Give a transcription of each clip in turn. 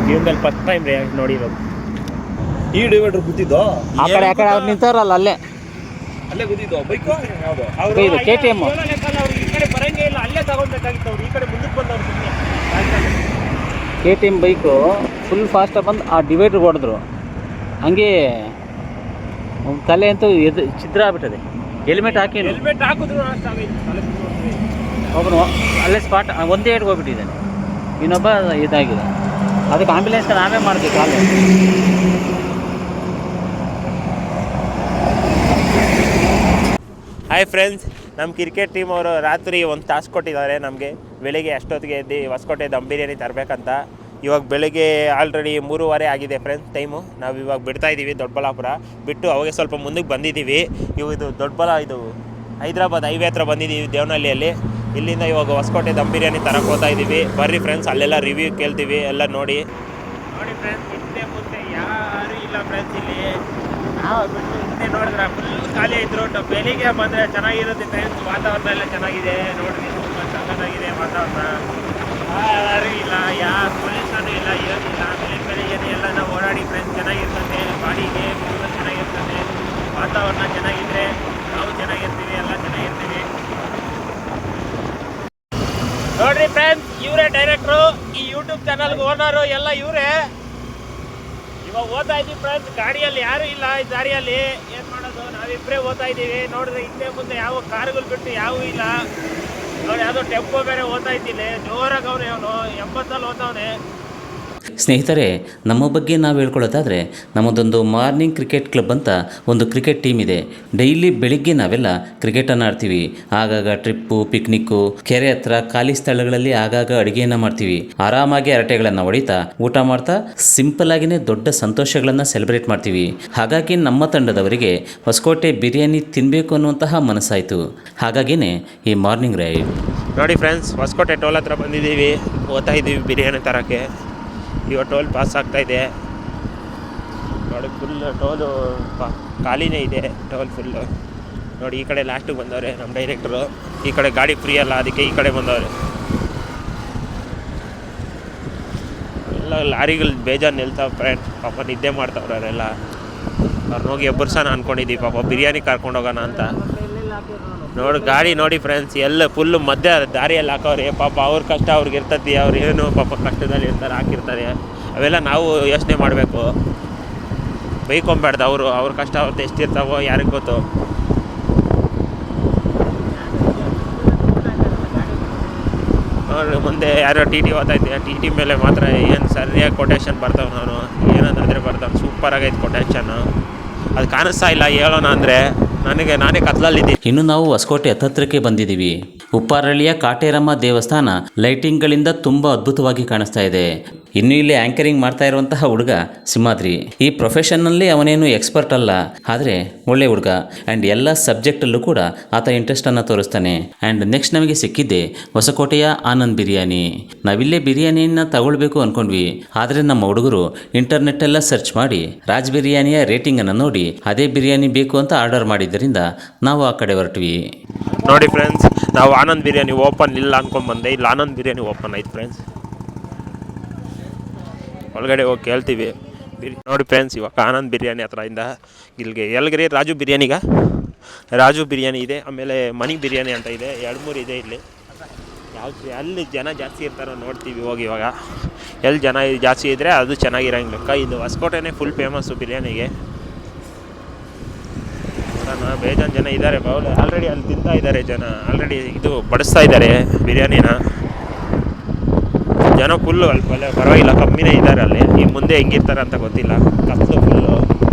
ಜೀವನದಲ್ಲಿ first time ರೀ ನೋಡಿರೋದು. ಈ ಡಿವೈಡರ್ ಕೂತಿದ್ದೋ ಆ ಕಡೆ ಅವ್ರು ನಿಂತಾರಲ್ಲ ಅಲ್ಲೇ ಅಲ್ಲೇ ಕೂತಿದ್ದೋ ಬೈಕು ಯಾವುದು ಅವರು ಇದು KTM. ಅವ್ರು ಈ ಕಡೆ ಬರಂಗೇ ಇಲ್ಲ, ಅಲ್ಲೇ ತಗೊಳ್ಬೇಕಾಗಿತ್ತು. ಅವ್ರು ಈ ಕಡೆ ಮುಂದಕ್ಕೆ ಬಂದವ್ರು ಸುಮ್ಮನೆ. KTM ಬೈಕು ಫುಲ್ ಫಾಸ್ಟಾಗಿ ಬಂದು ಆ ಡಿವೈಡ್ರ್ ಹೊಡೆದ್ರು. ಹಂಗೆ ತಲೆ ಅಂತೂ ಛಿದ್ರ ಆಗ್ಬಿಟ್ಟದೆ. ಹೆಲ್ಮೆಟ್ ಹಾಕಿ ಹೆಲ್ಮೆಟ್ ಹಾಕಿದ್ರು ಒಬ್ಬನು ಅಲ್ಲೇ ಸ್ಪಾಟ್ ಒಂದೇ ಏಟ್ಗೆ ಹೋಗ್ಬಿಟ್ಟಿದ್ದಾನೆ, ಇನ್ನೊಬ್ಬ ಇದಾಗಿದೆ. ಅದಕ್ಕೆ ಆಂಬ್ಯುಲೆನ್ಸ್ ನಾವೇ ಮಾಡಿದ್ವಿ ಕಾಲು. ಹಾಯ್ ಫ್ರೆಂಡ್ಸ್, ನಮ್ಮ ಕ್ರಿಕೆಟ್ ಟೀಮ್ ಅವರು ರಾತ್ರಿ ಒಂದು ತಾಸು ಕೊಟ್ಟಿದ್ದಾರೆ ನಮಗೆ. ಬೆಳಿಗ್ಗೆ ಅಷ್ಟೊತ್ತಿಗೆ ಎದ್ದು ಹೊಸಕೋಟೆ ದಮ್ ಬಿರಿಯಾನಿ ತರಬೇಕಂತ. ಇವಾಗ ಬೆಳಿಗ್ಗೆ ಆಲ್ರೆಡಿ 3:15 ಆಗಿದೆ ಫ್ರೆಂಡ್ಸ್ ಟೈಮು. ನಾವು ಇವಾಗ ಬಿಡ್ತಾ ಇದ್ದೀವಿ ದೊಡ್ಡಬಳ್ಳಾಪುರ ಬಿಟ್ಟು. ಅವಾಗೆ ಸ್ವಲ್ಪ ಮುಂದಕ್ಕೆ ಬಂದಿದ್ದೀವಿ. ಇದು ಇದು ಹೈದ್ರಾಬಾದ್ ಹೈವೇ ಹತ್ರ ಬಂದಿದ್ದೀವಿ, ದೇವನಹಳ್ಳಿಯಲ್ಲಿ. ಇಲ್ಲಿಂದ ಇವಾಗ ಹೊಸಕೋಟೆ ದಮ್ ಬಿರಿಯಾನಿ ತರಕ್ಕೆ ಹೋಗ್ತಾ ಇದ್ದೀವಿ. ಬರ್ರಿ ಫ್ರೆಂಡ್ಸ್, ಅಲ್ಲೆಲ್ಲ ರಿವ್ಯೂ ಕೇಳ್ತೀವಿ, ಎಲ್ಲ ನೋಡಿ ಫ್ರೆಂಡ್ಸ್. ಹಿಂದೆ ಮುಂದೆ ಯಾರೂ ಇಲ್ಲ ಫ್ರೆಂಡ್ಸ್ ಇಲ್ಲಿ. ನಾವು ಬಿಟ್ಟು ಹಿಂದೆ ನೋಡಿದ್ರೆ ಫುಲ್ ಖಾಲಿ ಇದ್ರು. ಬೆಳಿಗ್ಗೆ ಬಂದರೆ ಚೆನ್ನಾಗಿರುತ್ತೆ ಫ್ರೆಂಡ್ಸ್. ವಾತಾವರಣ ಎಲ್ಲ ಚೆನ್ನಾಗಿದೆ ನೋಡ್ರಿ, ತುಂಬ ಚೆನ್ನಾಗಿದೆ ವಾತಾವರಣ. ಯಾರೂ ಇಲ್ಲ, ಯಾರು ಪೊಲೀಸರು ಇಲ್ಲ, ಏನಿಲ್ಲ. ಬೆಳಿಗ್ಗೆ ಎಲ್ಲ ನಾವು ಓಡಾಡಿ ಫ್ರೆಂಡ್ಸ್ ಚೆನ್ನಾಗಿರ್ತದೆ. ಬಾಡಿಗೆ ಚೆನ್ನಾಗಿರ್ತದೆ. ವಾತಾವರಣ ಚೆನ್ನಾಗಿದ್ರೆ ನಾವು ಚೆನ್ನಾಗಿರ್ತೀವಿ, ಎಲ್ಲ ಚೆನ್ನಾಗಿರ್ತೀವಿ. ನೋಡ್ರಿ ಫ್ರೆಂಡ್ಸ್, ಇವರೇ ಡೈರೆಕ್ಟ್ರು, ಈ ಯೂಟ್ಯೂಬ್ ಚಾನಲ್ಗೆ ಓನರು ಎಲ್ಲ ಇವರೇ. ಇವಾಗ ಓದ್ತಾ ಇದ್ದೀವಿ ಫ್ರೆಂಡ್ಸ್, ಗಾಡಿಯಲ್ಲಿ ಯಾರೂ ಇಲ್ಲ ಈ ದಾರಿಯಲ್ಲಿ. ಏನು ಮಾಡೋದು, ನಾವಿಬ್ಬರೇ ಓದ್ತಾ ಇದ್ದೀವಿ. ನೋಡಿದ್ರೆ ಹಿಂದೆ ಮುಂದೆ ಯಾವ ಕಾರುಗಳು ಬಿಟ್ಟು ಯಾವೂ ಇಲ್ಲ ನೋಡಿ. ಯಾವುದೋ ಟೆಂಪೋ ಬೇರೆ ಓದ್ತಾ ಇದ್ದೀನಿ, ಜೋರಾಗಿ ಅವನು 80 ಓದ್ತಾವನೆ. ಸ್ನೇಹಿತರೆ, ನಮ್ಮ ಬಗ್ಗೆ ನಾವು ಹೇಳ್ಕೊಳ್ಳೋದಾದರೆ, ನಮ್ಮದೊಂದು ಮಾರ್ನಿಂಗ್ ಕ್ರಿಕೆಟ್ ಕ್ಲಬ್ ಅಂತ ಒಂದು ಕ್ರಿಕೆಟ್ ಟೀಮ್ ಇದೆ. ಡೈಲಿ ಬೆಳಿಗ್ಗೆ ನಾವೆಲ್ಲ ಕ್ರಿಕೆಟನ್ನು ಆಡ್ತೀವಿ. ಆಗಾಗ ಟ್ರಿಪ್ಪು, ಪಿಕ್ನಿಕ್ಕು, ಕೆರೆ ಹತ್ರ ಖಾಲಿ ಸ್ಥಳಗಳಲ್ಲಿ ಆಗಾಗ ಅಡುಗೆಯನ್ನು ಮಾಡ್ತೀವಿ. ಆರಾಮಾಗಿ ಹರಟೆಗಳನ್ನು ಹೊಡಿತಾ ಊಟ ಮಾಡ್ತಾ ಸಿಂಪಲ್ ಆಗಿನೇ ದೊಡ್ಡ ಸಂತೋಷಗಳನ್ನು ಸೆಲೆಬ್ರೇಟ್ ಮಾಡ್ತೀವಿ. ಹಾಗಾಗಿ ನಮ್ಮ ತಂಡದವರಿಗೆ ಹೊಸಕೋಟೆ ಬಿರಿಯಾನಿ ತಿನ್ನಬೇಕು ಅನ್ನುವಂತಹ ಮನಸ್ಸಾಯಿತು. ಹಾಗಾಗಿನೇ ಈ ಮಾರ್ನಿಂಗ್ ರೈಡ್. ನೋಡಿ ಫ್ರೆಂಡ್ಸ್, ಹೊಸಕೋಟೆ ಟೋಲ್ ಹತ್ರ ಬಂದಿದ್ದೀವಿ, ಓದ್ತಾ ಇದ್ದೀವಿ ಬಿರಿಯಾನಿ ತರೋಕ್ಕೆ. ಇವಾಗ ಟೋಲ್ ಪಾಸ್ ಆಗ್ತಾಯಿದೆ ನೋಡಿ. ಫುಲ್ ಟೋಲು ಖಾಲಿನೇ ಇದೆ, ಟೋಲ್ ಫುಲ್ಲು ನೋಡಿ. ಈ ಕಡೆ ಲಾಸ್ಟಿಗೆ ಬಂದವ್ರೆ ನಮ್ಮ ಡೈರೆಕ್ಟ್ರು. ಈ ಕಡೆ ಗಾಡಿ ಫ್ರೀ ಅಲ್ಲ, ಅದಕ್ಕೆ ಈ ಕಡೆ ಬಂದವ್ರೆ. ಎಲ್ಲ ಲಾರಿಗಳು ಬೇಜಾರು ನಿಲ್ತಾವೆ ಫ್ರೆಂಡ್. ಪಾಪ ನಿದ್ದೆ ಮಾಡ್ತಾವ್ರೆ ಅವರೆಲ್ಲ. ಅವ್ರನ್ನ ಹೋಗಿ ಎಬ್ಬರ್ಸೋಣ ಅಂದ್ಕೊಂಡಿದ್ದೀವಿ, ಪಾಪ ಬಿರಿಯಾನಿ ಕರ್ಕೊಂಡು ಹೋಗೋಣ ಅಂತ. ನೋಡಿ ಗಾಡಿ ನೋಡಿ ಫ್ರೆಂಡ್ಸ್, ಎಲ್ಲ ಫುಲ್ಲು ಮಧ್ಯ ದಾರಿಯಲ್ಲಿ ಹಾಕವ್ರೆ. ಪಾಪ ಅವ್ರ ಕಷ್ಟ ಅವ್ರಿಗೆ ಇರ್ತತಿ, ಅವ್ರು ಏನು ಪಾಪ ಕಷ್ಟದಲ್ಲಿ ಇರ್ತಾರೆ, ಹಾಕಿರ್ತಾರೆ. ಅವೆಲ್ಲ ನಾವು ಯೋಚನೆ ಮಾಡಬೇಕು, ಬೈಕೊಂಬೇಡ್ದು. ಅವ್ರ ಕಷ್ಟ ಅವ್ರದ್ದು ಎಷ್ಟಿರ್ತಾವೋ ಯಾರಿಗೆ ಗೊತ್ತು. ನೋಡಿ ಮುಂದೆ ಯಾರೋ ಟಿ ಓದ್ತಾಯಿದ್ದೆ. ಟಿ ಮೇಲೆ ಮಾತ್ರ ಏನು ಸರಿಯಾಗಿ ಕೊಟೇಶನ್ ಬರ್ತಾವೆ. ನಾನು ಏನಂದ್ರೆ ಬರ್ತಾವೆ, ಸೂಪರಾಗೈತೆ ಕೊಟೇಶನ್ನು. ಅದು ಕಾಣಿಸ್ತಾ ಇಲ್ಲ ಹೇಳೋಣ ಅಂದರೆ, ನಾನೇ ಕತ್ಲಲ್ಲಿದ್ದೀನಿ. ಇನ್ನು ನಾವು ಹೊಸಕೋಟೆ ಹತ್ತತ್ರಕ್ಕೆ ಬಂದಿದ್ದೀವಿ. ಉಪ್ಪಾರಳ್ಳಿಯ ಕಾಟೇರಮ್ಮ ದೇವಸ್ಥಾನ ಲೈಟಿಂಗ್ಗಳಿಂದ ತುಂಬ ಅದ್ಭುತವಾಗಿ ಕಾಣಿಸ್ತಾ ಇದೆ. ಇನ್ನು ಇಲ್ಲಿ ಆ್ಯಂಕರಿಂಗ್ ಮಾಡ್ತಾ ಇರುವಂತಹ ಹುಡುಗ ಸಿಂಹಾದ್ರಿ. ಈ ಪ್ರೊಫೆಷನ್ನಲ್ಲಿ ಅವನೇನು ಎಕ್ಸ್ಪರ್ಟ್ ಅಲ್ಲ, ಆದರೆ ಒಳ್ಳೆ ಹುಡುಗ. ಆ್ಯಂಡ್ ಎಲ್ಲ ಸಬ್ಜೆಕ್ಟಲ್ಲೂ ಕೂಡ ಆತ ಇಂಟ್ರೆಸ್ಟನ್ನು ತೋರಿಸ್ತಾನೆ. ಆ್ಯಂಡ್ ನೆಕ್ಸ್ಟ್ ನಮಗೆ ಸಿಕ್ಕಿದ್ದೆ ಹೊಸಕೋಟೆಯ ಆನಂದ್ ಬಿರಿಯಾನಿ. ನಾವಿಲ್ಲೇ ಬಿರಿಯಾನಿಯನ್ನು ತಗೊಳ್ಬೇಕು ಅಂದ್ಕೊಂಡ್ವಿ, ಆದರೆ ನಮ್ಮ ಹುಡುಗರು ಇಂಟರ್ನೆಟ್ಟೆಲ್ಲ ಸರ್ಚ್ ಮಾಡಿ ರಾಜ್ ಬಿರಿಯಾನಿಯ ರೇಟಿಂಗನ್ನು ನೋಡಿ ಅದೇ ಬಿರಿಯಾನಿ ಬೇಕು ಅಂತ ಆರ್ಡರ್ ಮಾಡಿದ್ದರಿಂದ ನಾವು ಆ ಕಡೆ ಹೊರಟ್ವಿ. ನೋಡಿ ಫ್ರೆಂಡ್ಸ್, ನಾವು ಆನಂದ್ ಬಿರಿಯಾನಿ ಓಪನ್ ಇಲ್ಲ ಅಂದ್ಕೊಂಡ್ಬಂದೆ. ಇಲ್ಲಿ ಆನಂದ್ ಬಿರಿಯಾನಿ ಓಪನ್ ಆಯ್ತು ಫ್ರೆಂಡ್ಸ್. ಒಳಗಡೆ ಹೋಗಿ ಕೇಳ್ತೀವಿ. ನೋಡಿ ಫ್ರೆಂಡ್ಸ್, ಇವಾಗ ಆನಂದ್ ಬಿರಿಯಾನಿ ಹತ್ರದಿಂದ ಇಲ್ಲಿಗೆ ಎಲ್ಗರಿ ರಾಜು ಬಿರಿಯಾನಿ ಇದೆ. ಆಮೇಲೆ ಮನಿ ಬಿರಿಯಾನಿ ಅಂತ ಇದೆ, 2-3 ಇದೆ ಇಲ್ಲಿ. ಅಲ್ಲಿ ಜನ ಜಾಸ್ತಿ ಇರ್ತಾರೋ ನೋಡ್ತೀವಿ ಹೋಗಿ. ಇವಾಗ ಎಲ್ಲಿ ಜನ ಜಾಸ್ತಿ ಇದ್ದರೆ ಅದು ಚೆನ್ನಾಗಿರೋಂಗಿಲ್ಲ. ಇದು ಹೊಸಕೋಟೆನೇ ಫುಲ್ ಫೇಮಸ್ಸು ಬಿರಿಯಾನಿಗೆ. ಬೇಜಾನ್ ಜನ ಇದ್ದಾರೆ, ಆಲ್ರೆಡಿ ಅಲ್ಲಿ ತಿಂತಾ ಇದ್ದಾರೆ ಜನ. ಆಲ್ರೆಡಿ ಇದು ಬಡಿಸ್ತಾ ಇದ್ದಾರೆ ಬಿರಿಯಾನಿನ. ಜನ ಫುಲ್ಲು ಅಲ್ಲಿ ಪರವಾಗಿಲ್ಲ, ಕಮ್ಮಿನೇ ಇದ್ದಾರೆ ಅಲ್ಲಿ. ಈ ಮುಂದೆ ಹೆಂಗಿರ್ತಾರೆ ಅಂತ ಗೊತ್ತಿಲ್ಲ, ಕತ್ಲು ಫುಲ್ಲು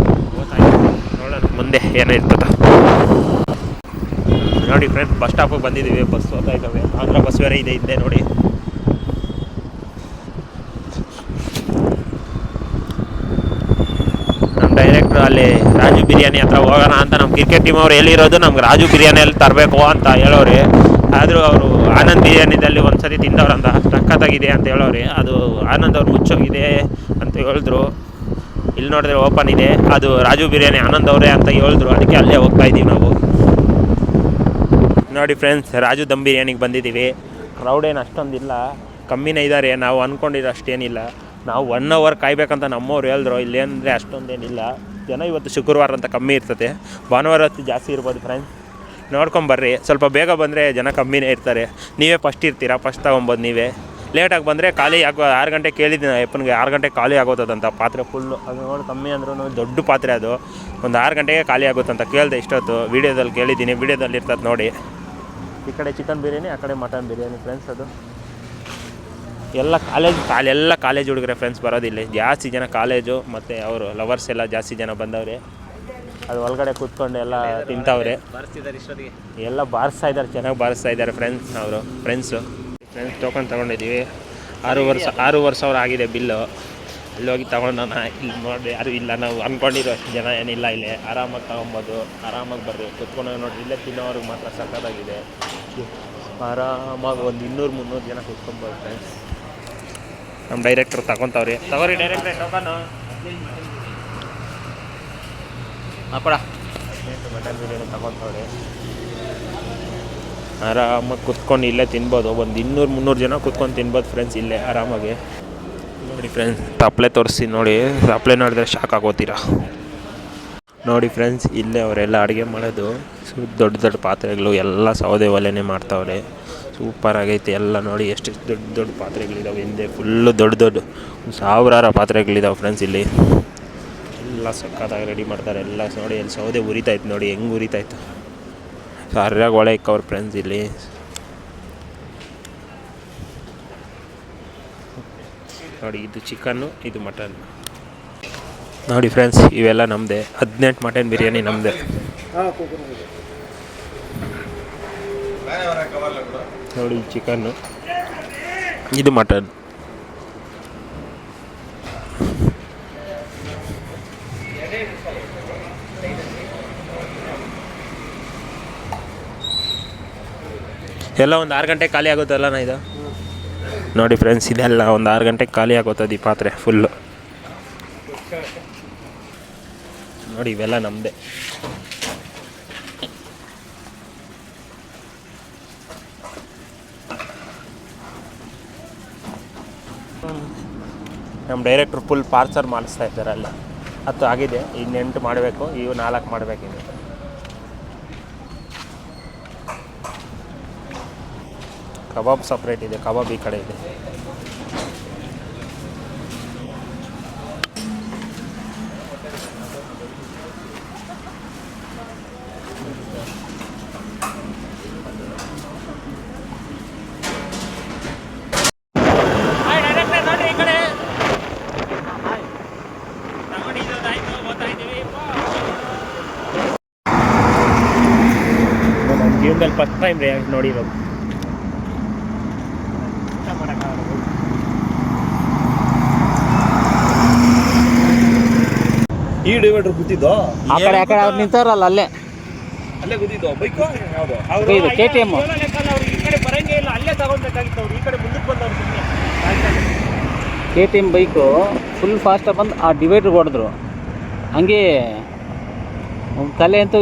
ಗೊತ್ತಾಯ್ತು. ನೋಡೋಣ ಮುಂದೆ ಏನಿರ್ತದ. ನೋಡಿ ಫ್ರೆಂಡ್ಸ್, ಬಸ್ ಸ್ಟಾಪಿಗೆ ಬಂದಿದ್ದೀವಿ. ಬಸ್ ಹೋಗ್ತಾ ಇದ್ದಾವೆ. ಆಂಧ್ರ ಬಸ್ ಬೇರೆ ಇದೆ ಹಿಂದೆ ನೋಡಿ. ನಮ್ಮ ಡೈರೆಕ್ಟ್ರು ಅಲ್ಲಿ ರಾಜು ಬಿರಿಯಾನಿ ಹತ್ರ ಹೋಗೋಣ ಅಂತ ನಮ್ಮ ಕ್ರಿಕೆಟ್ ಟೀಮ್ ಅವ್ರು ಹೇಳಿರೋದು. ನಮ್ಗೆ ರಾಜು ಬಿರಿಯಾನಿಯಲ್ಲಿ ತರಬೇಕು ಅಂತ ಹೇಳೋರಿ. ಆದರೂ ಅವರು ಆನಂದ್ ಬಿರಿಯಾನಿದಲ್ಲಿ ಒಂದು ಸರಿ ತಿಂದವ್ರಂತ, ಸಖತ್ತಾಗಿದೆ ಅಂತ ಹೇಳೋರಿ. ಅದು ಆನಂದ್ ಅವ್ರು ಮುಚ್ಚೋಗಿದೆ ಅಂತ ಹೇಳಿದ್ರು. ಇಲ್ಲಿ ನೋಡಿದ್ರೆ ಓಪನ್ ಇದೆ, ಅದು ರಾಜು ಬಿರಿಯಾನಿ ಆನಂದ್ ಅವರೇ ಅಂತ ಹೇಳಿದ್ರು. ಅದಕ್ಕೆ ಅಲ್ಲೇ ಹೋಗ್ತಾ ಇದ್ದೀವಿ ನಾವು. ನೋಡಿ ಫ್ರೆಂಡ್ಸ್, ರಾಜು ದಮ್ ಬಿರಿಯಾನಿಗೆ ಬಂದಿದ್ದೀವಿ. ಕ್ರೌಡ್ ಏನು ಅಷ್ಟೊಂದಿಲ್ಲ, ಕಮ್ಮಿನೇ ಇದ್ದಾರೆ. ನಾವು ಅಂದ್ಕೊಂಡಿರೋ ಅಷ್ಟೇನಿಲ್ಲ. ನಾವು 1 ಅವರ್ ಕಾಯ್ಬೇಕಂತ ನಮ್ಮವ್ರು ಹೇಳಿದ್ರು. ಇಲ್ಲೇನಂದರೆ ಅಷ್ಟೊಂದೇನಿಲ್ಲ ಜನ. ಇವತ್ತು ಶುಕ್ರವಾರ ಅಂತ ಕಮ್ಮಿ ಇರ್ತದೆ, ಭಾನುವಾರ ಹೊತ್ತು ಜಾಸ್ತಿ ಇರ್ಬೋದು ಫ್ರೆಂಡ್ಸ್. ನೋಡ್ಕೊಂಬರ್ರಿ, ಸ್ವಲ್ಪ ಬೇಗ ಬಂದರೆ ಜನ ಕಮ್ಮಿನೇ ಇರ್ತಾರೆ. ನೀವೇ ಫಸ್ಟ್ ಇರ್ತೀರಾ, ಫಸ್ಟ್ ತೊಗೊಬೋದು. ನೀವೇ ಲೇಟಾಗಿ ಬಂದರೆ ಖಾಲಿ 6 ಗಂಟೆ ಕೇಳಿದ್ದೀನಿ ಅಪ್ಪನಿಗೆ, 6 ಗಂಟೆಗೆ ಖಾಲಿ ಆಗೋತದಂತ ಪಾತ್ರೆ ಫುಲ್ಲು. ಅದು ನೋಡಿ ಕಮ್ಮಿ ಅಂದ್ರೂ ದೊಡ್ಡ ಪಾತ್ರೆ, ಅದು ಒಂದು 6 ಗಂಟೆಗೆ ಖಾಲಿ ಆಗುತ್ತಂತ ಕೇಳಿದೆ. ಇಷ್ಟೊತ್ತು ವೀಡಿಯೋದಲ್ಲಿ ಕೇಳಿದ್ದೀನಿ, ವೀಡಿಯೋದಲ್ಲಿ ಇರ್ತದೆ ನೋಡಿ. ಈ ಕಡೆ ಚಿಕನ್ ಬಿರಿಯಾನಿ, ಆ ಕಡೆ ಮಟನ್ ಬಿರಿಯಾನಿ ಫ್ರೆಂಡ್ಸ್. ಅದು ಎಲ್ಲ ಕಾಲೇಜ್ ಹುಡುಗರೆ ಫ್ರೆಂಡ್ಸ್ ಬರೋದಿಲ್ಲ. ಜಾಸ್ತಿ ಜನ ಕಾಲೇಜು ಮತ್ತು ಅವರು ಲವರ್ಸ್ ಎಲ್ಲ ಜಾಸ್ತಿ ಜನ ಬಂದವ್ರೆ. ಅದು ಒಳಗಡೆ ಕೂತ್ಕೊಂಡು ಎಲ್ಲ ತಿಂತವ್ರೆ, ಎಲ್ಲ ಬಾರಿಸ್ತಾ ಇದ್ದಾರೆ, ಚೆನ್ನಾಗಿ ಬಾರಿಸ್ತಾ ಇದ್ದಾರೆ ಫ್ರೆಂಡ್ಸ್. ಅವರು ಫ್ರೆಂಡ್ಸು ಟೋಕನ್ ತೊಗೊಂಡಿದ್ದೀವಿ. 6,500 ಸಾವಿರ ಆಗಿದೆ ಬಿಲ್ಲು. ಅಲ್ಲಿ ಹೋಗಿ ತೊಗೊಂಡೋಣ. ಇಲ್ಲಿ ನೋಡಿ ಯಾರು ಇಲ್ಲ, ನಾವು ಅಂದ್ಕೊಂಡಿರೋ ಅಷ್ಟು ಜನ ಏನಿಲ್ಲ. ಇಲ್ಲಿ ಆರಾಮಾಗಿ ತೊಗೊಬೋದು, ಆರಾಮಾಗಿ ಬರ್ರಿ, ಕುತ್ಕೊಂಡು ನೋಡಿರಿ. ಇಲ್ಲೇ ತಿನ್ನೋವ್ರಿಗೆ ಮಾತ್ರ ಸಕ್ಕತ್ತಾಗಿದೆ. ಆರಾಮಾಗಿ ಒಂದು 200-300 ಜನ ಕೂತ್ಕೊಬೋದು ಫ್ರೆಂಡ್ಸ್. ನಮ್ಮ ಡೈರೆಕ್ಟ್ರು ತಗೊತವ್ರಿ. ತಗೋರಿ ಡೈರೆಕ್ಟ್ರೆ ಟೋಕನು ಹಾಕೊಡ. ಮಟನ್ ಬಿರಿಯಾನಿ ತಗೊತವ್ರಿ. ಆರಾಮಾಗಿ ಕುತ್ಕೊಂಡು ಇಲ್ಲೇ ತಿನ್ಬೋದು. ಒಂದು 200-300 ಜನ ಕುತ್ಕೊಂಡು ತಿನ್ಬೋದು ಫ್ರೆಂಡ್ಸ್ ಇಲ್ಲೇ ಆರಾಮಾಗಿ. ನೋಡಿ ಫ್ರೆಂಡ್ಸ್, ತಪ್ಪಲೆ ತೋರಿಸಿ ನೋಡಿ. ತಪ್ಪಲೆ ನೋಡಿದ್ರೆ ಶಾಕ್ ಆಗೋತೀರಾ ನೋಡಿ ಫ್ರೆಂಡ್ಸ್. ಇಲ್ಲೇ ಅವರೆಲ್ಲ ಅಡುಗೆ ಮಾಡೋದು. ದೊಡ್ಡ ದೊಡ್ಡ ಪಾತ್ರೆಗಳು ಎಲ್ಲ ಸೌದೆ ಒಲೆನೇ ಮಾಡ್ತಾವ್ರೆ. ಸೂಪರ್ ಆಗೈತೆ ಎಲ್ಲ ನೋಡಿ. ಎಷ್ಟು ದೊಡ್ಡ ಪಾತ್ರೆಗಳಿದಾವೆ ಹಿಂದೆ. ಫುಲ್ಲು ದೊಡ್ಡ ಸಾವಿರಾರು ಪಾತ್ರೆಗಳಿದಾವೆ ಫ್ರೆಂಡ್ಸ್. ಇಲ್ಲಿ ಎಲ್ಲ ಸಕ್ಕತ್ತಾಗಿ ರೆಡಿ ಮಾಡ್ತಾರೆ ಎಲ್ಲ ನೋಡಿ. ಅಲ್ಲಿ ಸೌದೆ ಉರಿತಾಯ್ತು ನೋಡಿ, ಹೆಂಗೆ ಉರಿತಾಯ್ತು. ಸರಿಯಾಗಿ ಒಳೆ ಇಕ್ಕವ್ರು ಫ್ರೆಂಡ್ಸ್ ಇಲ್ಲಿ. ನೋಡಿ, ಇದು ಚಿಕನ್ನು, ಇದು ಮಟನ್. ನೋಡಿ ಫ್ರೆಂಡ್ಸ್, ಇವೆಲ್ಲ ನಮ್ಮದೇ. 18 ಮಟನ್ ಬಿರಿಯಾನಿ ನಮ್ಮದೇ. ನೋಡಿ ಚಿಕನ್ನು, ಇದು ಮಟನ್. ಎಲ್ಲ ಒಂದು 6 ಗಂಟೆಗೆ ಖಾಲಿ ಆಗುತ್ತಲ್ಲ ಇದು. ನೋಡಿ ಫ್ರೆಂಡ್ಸ್, ಇದೆಲ್ಲ ಒಂದು 6 ಗಂಟೆಗೆ ಖಾಲಿ ಆಗೋತದೆ ಈ ಪಾತ್ರೆ ಫುಲ್ಲು. ನೋಡಿ ಇವೆಲ್ಲ ನಮ್ಮದೇ. ನಮ್ಮ ಡೈರೆಕ್ಟ್ರು ಫುಲ್ ಪಾರ್ಸಲ್ ಮಾಡಿಸ್ತಾ ಇದ್ದಾರೆ. ಅಲ್ಲ 10 ಆಗಿದೆ, ಇನ್ನು 8 ಮಾಡಬೇಕು. ಇವು 4 ಮಾಡಬೇಕಿದೆ. ಕಬಾಬ್ ಸಪ್ರೇಟ್ ಇದೆ, ಕಬಾಬ್ ಈ ಕಡೆ ಇದೆ. ನನ್ನ ಜೀವನದಲ್ಲಿ ಫಸ್ಟ್ ಟೈಮ್ ನೋಡಿರೋದು. ಈ ಡಿವೈಡರ್ ಕೂತಿದ್ದೋ ಆ ಕಡೆ ಅವ್ರು ನಿಂತಾರಲ್ಲ ಅಲ್ಲೇ ಕೂತಿದ್ದೋ ಬೈಕು ಯಾವುದು? ಇದು KTM. ಈ ಕಡೆ ಬರಂಗೇ ಇಲ್ಲ, ಅಲ್ಲೇ ತಗೊಳ್ಬೇಕಾಗಿತ್ತು ಅವ್ರು. ಈ ಕಡೆ ಮುಂದಕ್ಕೆ ಬಂದವ್ರು ಸುಮ್ಮನೆ. KTM ಬೈಕು ಫುಲ್ ಫಾಸ್ಟಾಗಿ ಬಂದು ಆ ಡಿವೈಡರ್ ಹೊಡೆದ್ರು. ಹಂಗೆ ತಲೆ ಅಂತೂ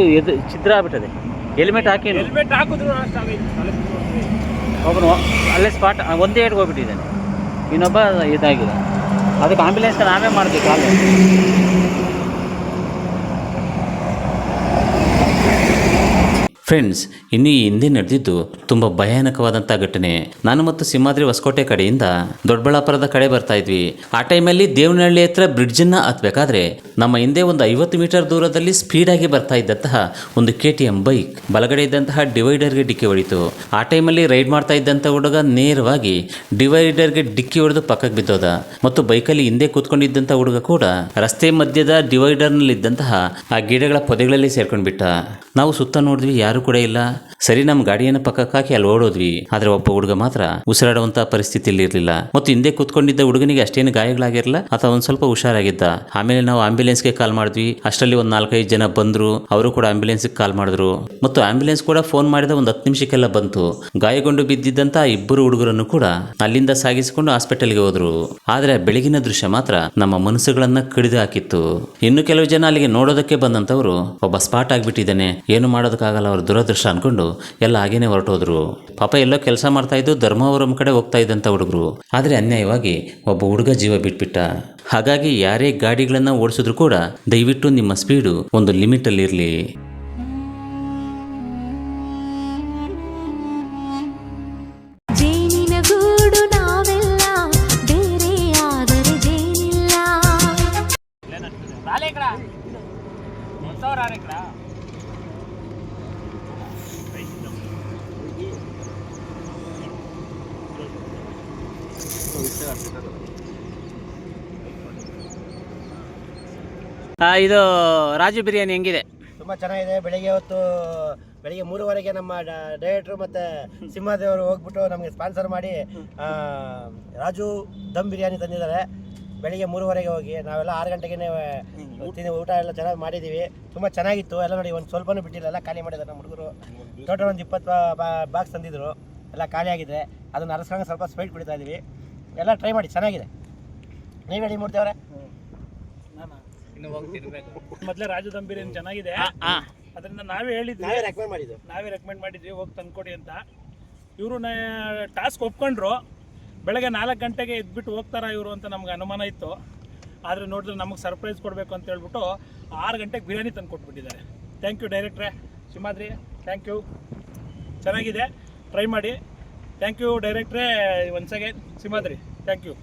ಛಿದ್ರ ಆಗ್ಬಿಟ್ಟದೆ. ಹೆಲ್ಮೆಟ್ ಹಾಕಿ ಹೆಲ್ಮೆಟ್ ಹಾಕಿದ್ರು ಒಬ್ಬನು ಅಲ್ಲೇ ಸ್ಪಾಟ್ ಒಂದೇ ಏಟ್ಗೆ ಹೋಗ್ಬಿಟ್ಟಿದ್ದಾನೆ. ಇನ್ನೊಬ್ಬ ಇದಾಗಿದೆ. ಅದಕ್ಕೆ ಆಂಬ್ಯುಲೆನ್ಸ್ ನಾವೇ ಮಾಡಿದ್ವಿ ಕಾಲು. ಫ್ರೆಂಡ್ಸ್, ಇನ್ನು ಈ ಹಿಂದೆ ನಡೆದಿದ್ದು ತುಂಬ ಭಯಾನಕವಾದಂಥ ಘಟನೆ. ನಾನು ಮತ್ತು ಸಿಂಹಾದ್ರಿ ಹೊಸಕೋಟೆ ಕಡೆಯಿಂದ ದೊಡ್ಡಬಳ್ಳಾಪುರದ ಕಡೆ ಬರ್ತಾ ಇದ್ವಿ. ಆ ಟೈಮಲ್ಲಿ ದೇವನಹಳ್ಳಿ ಹತ್ರ ಬ್ರಿಡ್ಜನ್ನು ಹತ್ಬೇಕಾದ್ರೆ ನಮ್ಮ ಹಿಂದೆ ಒಂದು 50 ಮೀಟರ್ ದೂರದಲ್ಲಿ ಸ್ಪೀಡಾಗಿ ಬರ್ತಾ ಇದ್ದಂತಹ ಒಂದು KTM ಬೈಕ್ ಬಲಗಡೆ ಇದ್ದಂತಹ ಡಿವೈಡರ್ಗೆ ಡಿಕ್ಕಿ ಹೊಡಿತು. ಆ ಟೈಮಲ್ಲಿ ರೈಡ್ ಮಾಡ್ತಾ ಇದ್ದಂಥ ಹುಡುಗ ನೇರವಾಗಿ ಡಿವೈಡರ್ಗೆ ಡಿಕ್ಕಿ ಹೊಡೆದು ಪಕ್ಕಕ್ಕೆ ಬಿದ್ದೋದ. ಮತ್ತು ಬೈಕಲ್ಲಿ ಹಿಂದೆ ಕೂತ್ಕೊಂಡಿದ್ದಂಥ ಹುಡುಗ ಕೂಡ ರಸ್ತೆ ಮಧ್ಯದ ಡಿವೈಡರ್ನಲ್ಲಿದ್ದಂತಹ ಆ ಗಿಡಗಳ ಪೊದೆಗಳಲ್ಲಿ ಸೇರ್ಕೊಂಡ್ಬಿಟ್ಟ. ನಾವು ಸುತ್ತ ನೋಡಿದ್ವಿ, ಯಾರು ಕೂಡ ಇಲ್ಲ. ಸರಿ, ನಮ್ಮ ಗಾಡಿಯನ್ನು ಪಕ್ಕಕ್ಕೆ ಹಾಕಿ ಅಲ್ಲಿ ಓಡೋದ್ವಿ. ಆದರೆ ಒಬ್ಬ ಹುಡುಗ ಮಾತ್ರ ಉಸಿರಾಡುವಂತಹ ಪರಿಸ್ಥಿತಿಯಲ್ಲಿ ಇರಲಿಲ್ಲ. ಮತ್ತು ಹಿಂದೆ ಕೂತ್ಕೊಂಡಿದ್ದ ಹುಡುಗನಿಗೆ ಅಷ್ಟೇನು ಗಾಯಗಳಾಗಿರಲಿಲ್ಲ, ಅಥವಾ ಒಂದು ಸ್ವಲ್ಪ ಹುಷಾರಾಗಿದ್ದ. ಆಮೇಲೆ ನಾವು ಆಂಬ್ಯುಲೆನ್ಸ್ಗೆ ಕಾಲ್ ಮಾಡಿದ್ವಿ. ಅಷ್ಟರಲ್ಲಿ ಒಂದು 4-5 ಜನ ಬಂದರು. ಅವರು ಕೂಡ ಆಂಬ್ಯುಲೆನ್ಸ್ಗೆ ಕಾಲ್ ಮಾಡಿದ್ರು. ಮತ್ತು ಆಂಬ್ಯುಲೆನ್ಸ್ ಕೂಡ ಫೋನ್ ಮಾಡಿದ ಒಂದು 10 ನಿಮಿಷಕ್ಕೆಲ್ಲ ಬಂತು. ಗಾಯಗೊಂಡು ಬಿದ್ದಿದ್ದಂಥ 2 ಹುಡುಗರನ್ನು ಕೂಡ ಅಲ್ಲಿಂದ ಸಾಗಿಸಿಕೊಂಡು ಹಾಸ್ಪಿಟಲ್ಗೆ ಹೋದ್ರು. ಆದರೆ ಬೆಳಗಿನ ದೃಶ್ಯ ಮಾತ್ರ ನಮ್ಮ ಮನಸ್ಸುಗಳನ್ನ ಕಡಿದು ಹಾಕಿತ್ತು. ಇನ್ನು ಕೆಲವು ಜನ ಅಲ್ಲಿಗೆ ನೋಡೋದಕ್ಕೆ ಬಂದಂಥವ್ರು, ಒಬ್ಬ ಸ್ಪಾಟ್ ಆಗಿಬಿಟ್ಟಿದ್ದಾನೆ, ಏನು ಮಾಡೋದಕ್ಕಾಗಲ್ಲ, ಅವ್ರ ದುರದೃಷ್ಟ ಅಂದ್ಕೊಂಡು ಎಲ್ಲ ಹಾಗೇನೆ ಹೊರಟೋದ್ರು. ಪಾಪ ಎಲ್ಲೋ ಕೆಲಸ ಮಾಡ್ತಾ ಇದ್ದು ಧರ್ಮವರಂ ಕಡೆ ಹೋಗ್ತಾ ಇದ್ದಂಥ ಹುಡುಗರು, ಆದರೆ ಅನ್ಯಾಯವಾಗಿ ಒಬ್ಬ ಹುಡುಗ ಜೀವ ಬಿಟ್ಬಿಟ್ಟ. ಹಾಗಾಗಿ ಯಾರೇ ಗಾಡಿಗಳನ್ನು ಓಡಿಸಿದ್ರು ಕೂಡ ದಯವಿಟ್ಟು ನಿಮ್ಮ ಸ್ಪೀಡು ಒಂದು ಲಿಮಿಟಲ್ಲಿರಲಿ. ಇದು ರಾಜು ಬಿರಿಯಾನಿ ಹೆಂಗಿದೆ? ತುಂಬ ಚೆನ್ನಾಗಿದೆ. ಬೆಳಿಗ್ಗೆ 3:30ಗೆ ನಮ್ಮ ಡೈರೆಕ್ಟ್ರು ಮತ್ತು ಸಿಂಹದೇವರು ಹೋಗ್ಬಿಟ್ಟು ನಮಗೆ ಸ್ಪಾನ್ಸರ್ ಮಾಡಿ ರಾಜು ದಮ್ ಬಿರಿಯಾನಿ ತಂದಿದ್ದಾರೆ. ಬೆಳಿಗ್ಗೆ 3:30ಗೆ ಹೋಗಿ ನಾವೆಲ್ಲ 6 ಗಂಟೆಗೆ ಊಟ ಎಲ್ಲ ಚೆನ್ನಾಗಿ ಮಾಡಿದ್ದೀವಿ. ತುಂಬ ಚೆನ್ನಾಗಿತ್ತು. ಎಲ್ಲ ನೋಡಿ, ಒಂದು ಸ್ವಲ್ಪನೂ ಬಿಟ್ಟಿಲ್ಲ, ಎಲ್ಲ ಖಾಲಿ ಮಾಡಿದ್ದಾರೆ ನಮ್ಮ ಹುಡುಗರು. ಟೋಟಲ್ ಒಂದು 20 ಬಾಕ್ಸ್ ತಂದಿದ್ರು, ಎಲ್ಲ ಖಾಲಿ ಆಗಿದೆ. ಅದನ್ನು ಅರಸ್ಕೊಂಡು ಸ್ವಲ್ಪ ಸ್ವೀಟ್ ಕುಡಿತಾ ಇದ್ದೀವಿ. ಎಲ್ಲ ಟ್ರೈ ಮಾಡಿ, ಚೆನ್ನಾಗಿದೆ. ನೀವು ಹೇಳಿ ಮೂಡ್ತೇವ್ರೆ? ಮೊದಲೇ ರಾಜು ದಮ್ ಬಿರಿಯಾನಿ ಚೆನ್ನಾಗಿದೆ, ಅದರಿಂದ ನಾವೇ ರೆಕಮೆಂಡ್ ಮಾಡಿದ್ವಿ ಹೋಗಿ ತಂದ್ಕೊಡಿ ಅಂತ. ಇವರು ಟಾಸ್ಕ್ ಒಪ್ಕೊಂಡ್ರು. ಬೆಳಗ್ಗೆ 4 ಗಂಟೆಗೆ ಎದ್ಬಿಟ್ಟು ಹೋಗ್ತಾರಾ ಇವರು ಅಂತ ನಮ್ಗೆ ಅನುಮಾನ ಇತ್ತು. ಆದರೆ ನೋಡಿದ್ರೆ ನಮಗೆ ಸರ್ಪ್ರೈಸ್ ಕೊಡಬೇಕು ಅಂತ ಹೇಳ್ಬಿಟ್ಟು 6 ಗಂಟೆಗೆ ಬಿರಿಯಾನಿ ತಂದು ಕೊಟ್ಬಿಟ್ಟಿದ್ದಾರೆ. ಥ್ಯಾಂಕ್ ಯು ಡೈರೆಕ್ಟ್ರೇ, ಸಿಂಹಾದ್ರಿ, ಥ್ಯಾಂಕ್ ಯು. ಚೆನ್ನಾಗಿದೆ, ಟ್ರೈ ಮಾಡಿ. ಥ್ಯಾಂಕ್ ಯು ಡೈರೆಕ್ಟ್ರೇ, once again Simhadri, thank you.